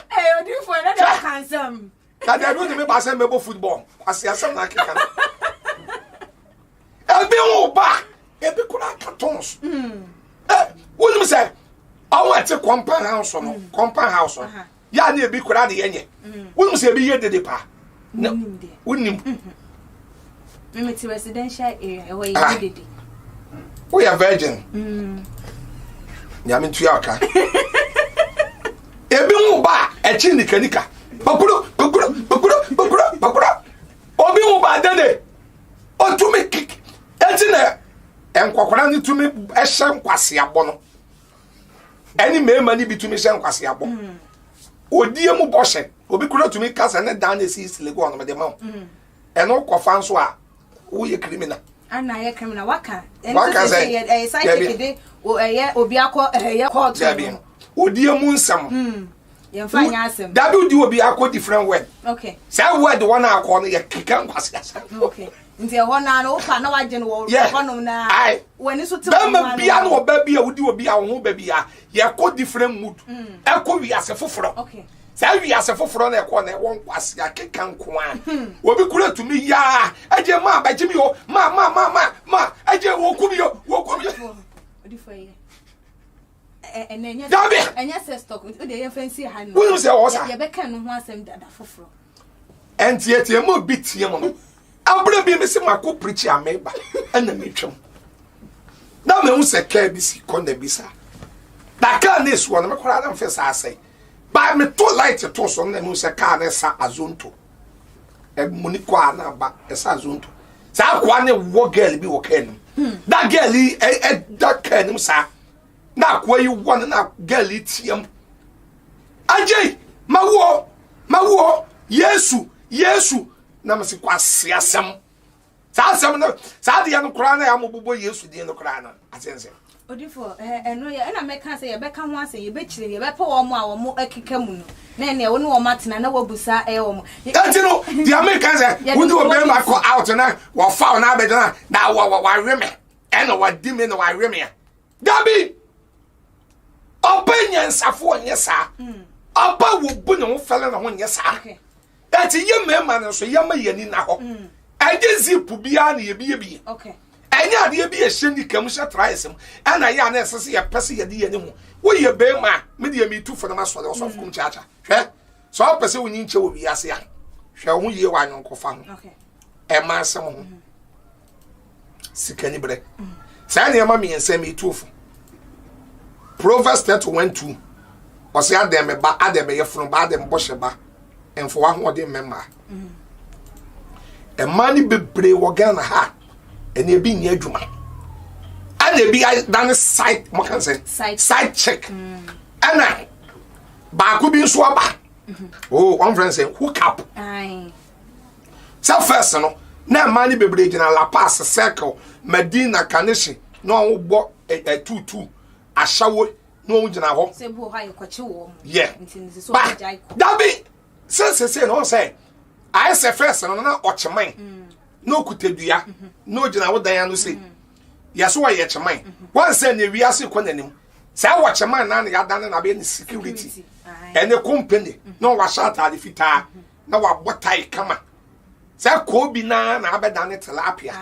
[SPEAKER 2] odi for na de handsome
[SPEAKER 1] ka de do me ba se mebo football asiasam na keka ebi ho ba ebi kura cartons woni me say awo ate compound house no ya na ebi kura de yenye wonu se ebi ye dede pa wonim
[SPEAKER 2] Mimiti residential area where you did it.
[SPEAKER 1] We are virgin. Nyame ntua aka. Ebi mu ba echi nikanika. Bakuro. Obi mu ba dede. Otumi kick. Enti na enkwakora ni tumi ehye nkwase abo no. Eni mema ni bitumi hye nkwase abo. Odie mu boshe. Obi kura tumi kasa ne dan na si silego on me de ma. Eno kofa nso a wo ye criminal.
[SPEAKER 2] Ana ye criminal waka. Waka say psychic dey obi akọ court.
[SPEAKER 1] Odie mu nsam.
[SPEAKER 2] Ye mfa nya asem.
[SPEAKER 1] Dabi odi obi akọ different word.
[SPEAKER 2] Okay.
[SPEAKER 1] Say word one akọ no ye kika nkwase asa.
[SPEAKER 2] Okay. Nti ho na no pa na waje no wo no na. Wani so te
[SPEAKER 1] wo. Ba bia no oba bia odi obi a ho ba bia ye kọ different mood. Ekọ wi ase foforo.
[SPEAKER 2] Okay.
[SPEAKER 1] Say we ase foforo na ekọ na won kwase akeka nko a. Obi kura tumi ya aje ma ba jimi yo ma aje wo kubi yo.
[SPEAKER 2] Odi fo ye. Enenya se stock o de ye fancy ha no.
[SPEAKER 1] Wo say o sa.
[SPEAKER 2] Ye be kan no ho asem dada foforo.
[SPEAKER 1] Enti mo bitie mo no. Abra bi me se mako preach ameba ana metwem. Na me hu se ka bi si kona bi sa. Da ka na esu no me kora na mfe sa asai. Ba me to light to so na me se ka na sa azonto. E muni kwa na ba esa azonto. Sa kwa ne wo girl bi wo kan. That girl that kan sa. Na kwa yi won na girl tiam. Ajay mawo Yesu na me se kwa siasam. Sa asam na sa de ya no kra na ya mobobo Yesu de no kra na asense.
[SPEAKER 2] Odifo eno ye na meka say ye beka ho ase ye bekire ye bepa wo mo a wo mo akika mu no na ene wo no wo matena na wabusa wo mo
[SPEAKER 1] enti no the Americans say we do obey ma call out na wo fa na abeda na wa reme eno wa di me na wa reme dabi opinion safo onye sa oba wo bu ne wo fele na ho onye sa enti ye mema na so ye ma yani na ho aje zipu bia na ye bie
[SPEAKER 2] okay
[SPEAKER 1] anya de bi ehye kam hye traisem ana ya na esese ye pese ye de ye ne ho wo ye be ma me de mi tu for na maso de so kum chacha hwe so pese wo nyi nche wo bi ase ya hwe ho ye wa nyon kofa ho
[SPEAKER 2] okay
[SPEAKER 1] e ma asem ho sikani bre sa na ma mi ensem mi tu fo Proverbs 31:2 o se adem ba adem ye funu ba adem bo hye ba enfo wa ho de memma e mani bebre wo Ghana ha ene bi nya adwuma ana bi dan site mo kan say site check ana ba ko bi nso aba oh one friend say hook up so first no na mani bebre gina La Paz circle Medina Kanishi no wo bo tutu ashawo no wo gina ho
[SPEAKER 2] se bo ha ye kwache wo
[SPEAKER 1] yeah
[SPEAKER 2] nti so jai ko
[SPEAKER 1] dabi se no say I say first no na ocheman no kutedua no gina wo dan no say yeso wa ye cheman wan say na wiase ko nanim say wo cheman na ya dan na be ni security ene company no wa shata de fita na wa botai kama say ko bi na abeda ne tilapia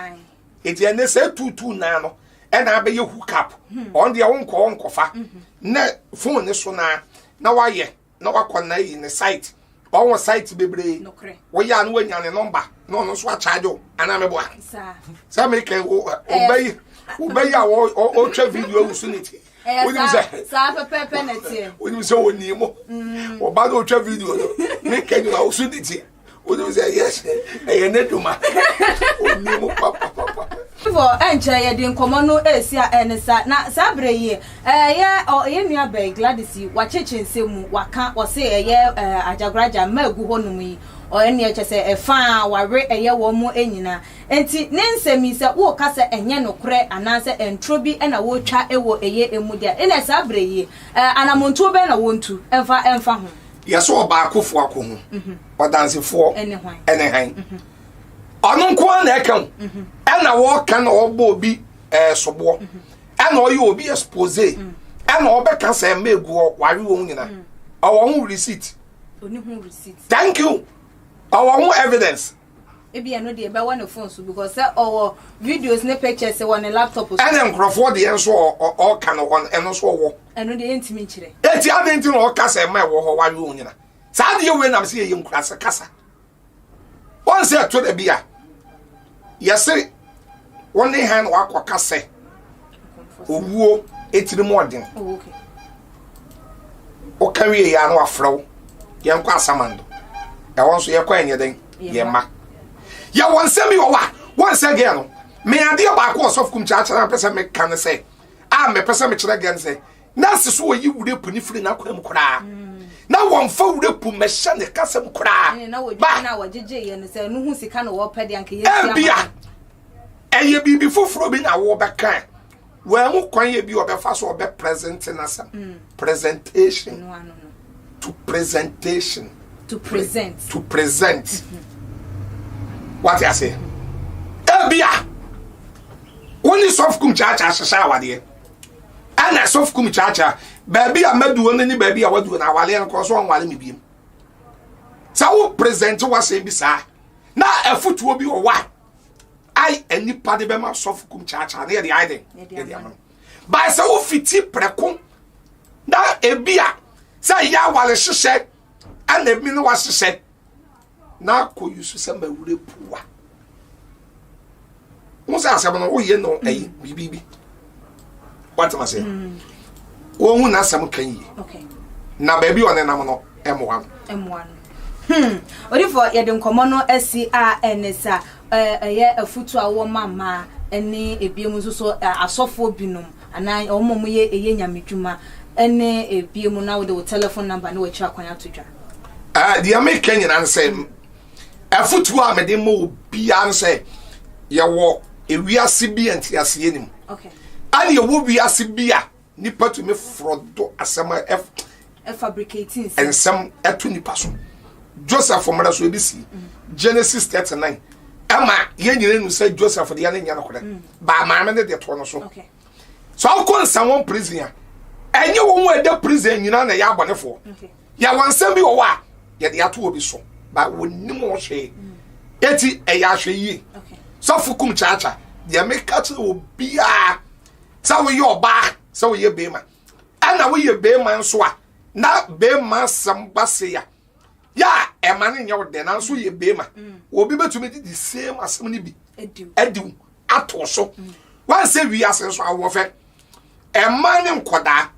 [SPEAKER 1] eti ene say tutu na no ena abe ye hook up on de won kofa na phone ne so na wa ye na wa kona yi ne site on site bebre wo ya no wanya ne number no so a charge o ana me boa sa me ke obey ya o twa video usuniti woni
[SPEAKER 2] sa pepe na tie
[SPEAKER 1] woni so woni mo o ba do twa video me ke you usuniti woni say yes e ne duma woni mo papa
[SPEAKER 2] for enche ye din komo no esi a enesa na sabre ye ye nua be Gladys wa chechense mu waka o se ye Ajagurajah magu honum yi o ene eche se efa ware eye wo mu enyina enti ne nsemi se wo ka se enye nokre anase entrobi na wo twa ewo eye emudia ene sabre ye anamonto be na wontu emfa ho
[SPEAKER 1] yeso ba akofo akohu o dansefo
[SPEAKER 2] ene hwan
[SPEAKER 1] onu nko na ekan na wo kan obo bi sobo na oyi obi expose na obeka say megu ware wo nyina owo hu receipt
[SPEAKER 2] oni hu receipt
[SPEAKER 1] thank you owo hu evidence
[SPEAKER 2] ebi no de be one phone so because owo videos ne pictures on a laptop so
[SPEAKER 1] and enkrofo de enso o kan on eno so wo
[SPEAKER 2] eno de entimi nkire
[SPEAKER 1] eti adenti no o ka say me wo ho ware wo nyina Sad you when I'm seeing young class a casa. One said to the beer. Yes, sir. One day hand walk or casse. Woo, it's the morning.
[SPEAKER 2] Okay.
[SPEAKER 1] O carry a yarn flow. Young Quasamando. I want to hear anything. Yeah, ma. Ya one send me or what? Once again. Me and dear back was of Kumchacha and person make can say. I'm a person which again say. That's so you would put it free now. Now one fold the Pumeshan the Castle cry.
[SPEAKER 2] Now JJ and say, no, who's the kind of war petty and
[SPEAKER 1] and you be before Frobin a war back kind. Well, who can you be or be fast or be present in us? Presentation. To presentation.
[SPEAKER 2] To present.
[SPEAKER 1] To present. What I say? Ebia. Only soft kum chacha shower there. And a soft kum chacha. Baby, I met do any baby I was doing our land cross one while me beam. So present was a beside. Now a foot will be a what? I any party by my soft kum chacha near the idea. By so fitty precum. Now a beer. Say ya while she said, and the minute was she said. Now could you send me with a poor? What's that? Oh, you know, a baby. What am I saying? Oh, not some can ye. Okay. Now, baby, on the number M1.
[SPEAKER 2] What if you don't come on SCR and it's a year a foot to our mamma and a biomuso a soft binum and I almost a yamijuma and a biomuna with the telephone number no chuck on to jar.
[SPEAKER 1] The American answer a foot to our medimo be answer your walk a we are CB and TSC.
[SPEAKER 2] Okay.
[SPEAKER 1] And you will be a CB. Nipa to me frodo asema
[SPEAKER 2] fabricating
[SPEAKER 1] and some etuni person Joseph from Mother Swabisi Genesis 39 Emma yen say Joseph for the other yana ba ma me de to no so
[SPEAKER 2] okay
[SPEAKER 1] so how come someone prisoner and you won the prison you na ya bonefo
[SPEAKER 2] okay
[SPEAKER 1] ya wansam bi wo wa ya de ato obi so ba woni mo hwe eti e ya hwe yi
[SPEAKER 2] okay
[SPEAKER 1] so fukum chacha de make catch obi a so we your ba so we be man and we be man so na be man sam base ya e man nya wo de na so ye be man obi betumi the same asem ni bi edu ato so wan say we asen so awo fe e man nkoda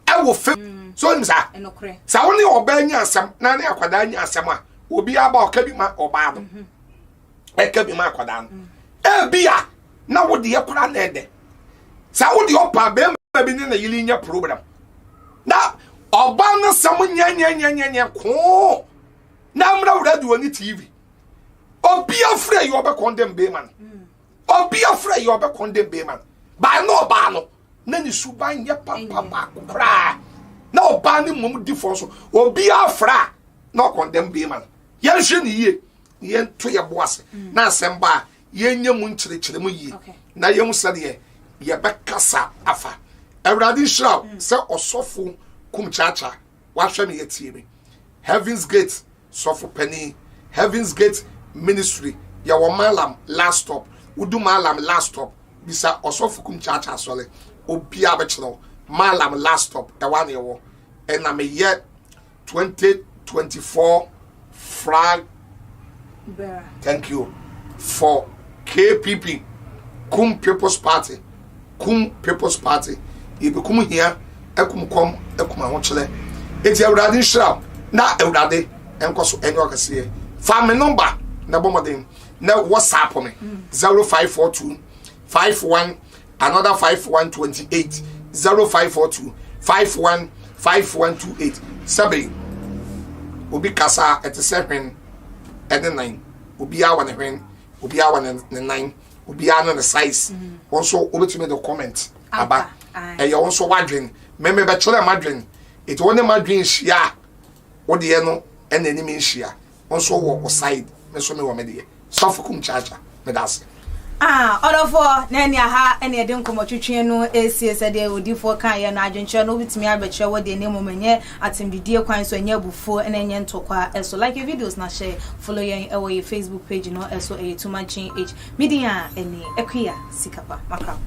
[SPEAKER 1] e wo fe so ni sa
[SPEAKER 2] enokre
[SPEAKER 1] sa woni oba nya asem na na akwada nya asem a obi aba oka bi ma oba do e ka bi ma akwada no e bia na wo de yakura na ede sa wo di opa be ma bi ni na yili nya program na oba na sam nya ko na mra wura di woni TV obi afre you oba condemn be man obi afre you oba condemn be man ba no na ni suban ye papa kra na oba ni mum di for so obi afra na condemn be man ye hwe ni ye to ye boase na asemba ye nya mu nkyere mu yi na ye mu sade ye bekasa afa Ewradi shall say osofo kum chacha wa hwe me yetie Heaven's Gate sofo penny Heaven's Gate ministry ya wo malam last stop udu malam last stop bisa osofo kum chacha sole obi abechiro malam last stop e wan ye wo e na me ye 2024 flag thank you for KPP Kum People's Party ibe kum here ekum kom ekum ahochere eti Ewrade nshira na Ewrade enkoso enyo kase family number na bomodin na WhatsApp me 0542 51 another 5128 0542 51 5128 sabi obi kasa ete7 and 9 obi awa ne hwen obi awa ne 9 obi ano ne size also obetime the comment aba e also wadwen me be chere madwen it woni madwen hia wo de no en enimi hia also wo side me so me wo me de sofukum charger me das
[SPEAKER 2] orofo na eni aha eni ede nkomotwetwe no esi de odifo kan ye na adwenche no bitimi abekye wo de nemu menye atimbidie kwan so enya bufo ena enye ntokwa eso like your videos na share follow your Facebook page no eso Tuma H media eni ekwia sikapa makam